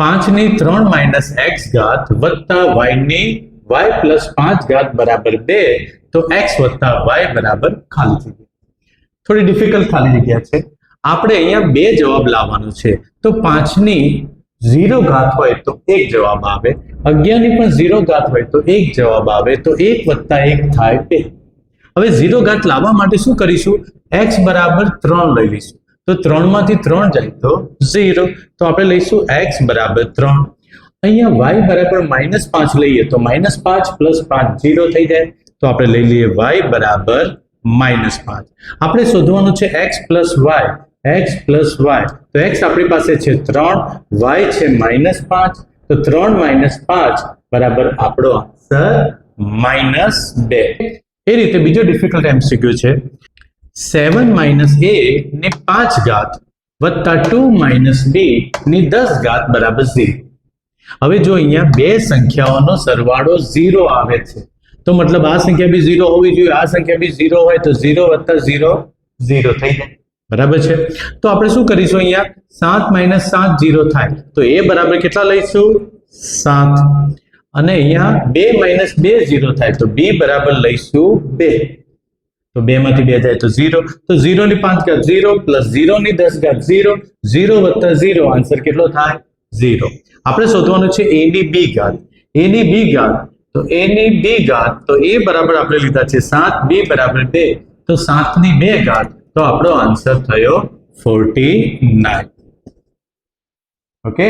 5 ની 3 - x ઘાત વત્તા y ની y + 5 ઘાત બરાબર 2, તો x વત્તા y બરાબર ખાલી જગ્યા. થોડી ડિફિકલ્ટ ખાલી જગ્યા છે. આપણે અહીંયા બે જવાબ લાવવાનો છે. તો 5 ની 0 ઘાત હોય તો એક જવાબ આવે, 11 ની પણ 0 ઘાત હોય તો એક જવાબ આવે, તો 1 + 1 થાય 2. હવે 0 ઘાત લાવવા માટે શું કરીશું? x બરાબર 3 લઈ લઈશું. તો 3 માંથી 3 જાય તો 0, તો આપણે લઈશું x બરાબર 3. અહીંયા y બરાબર -5 લઈએ તો -5 + 5 0 થઈ જાય, તો આપણે લઈ લઈએ y બરાબર -5. આપણે શોધવાનું છે x + y, x + y. તો x આપણી પાસે છે 3, y છે -5, તો 3 - 5 બરાબર આપણો આન્સર -2. એ રીતે બીજો ડિફિકલ્ટ એમસીક્યુ છે. 7 - a ની 5 ઘાત વત્તા 2 - b ની 10 ઘાત બરાબર 0. હવે જો અહીંયા બે સંખ્યાઓનો સરવાળો 0 આવે છે, તો મતલબ આ સંખ્યા બી 0 હોવી જોઈએ, આ સંખ્યા બી 0 હોય, તો 0 + 0 0 થઈ જાય. બરાબર છે. તો આપણે શું કરીશું? અહીંયા 7 - 7 0 થાય, તો a બરાબર કેટલા લઈશું? 7. અને અહીંયા 2 - 2 0 થાય, તો b બરાબર લઈશું 2. તો 2 માંથી 2 જાય તો 0, તો 0 ની 5 ઘાત 0 + 0 ની 10 ઘાત 0, 0 + 0 આન્સર કેટલો થાય? 0. આપણે શોધવાનું છે a ની b ઘાત. a ની b ઘાત, તો a ની b ઘાત, તો a બરાબર આપણે લીધા છે 7, b બરાબર 2, તો 7 ની 2 ઘાત, તો આપણો આન્સર થયો 49. ઓકે.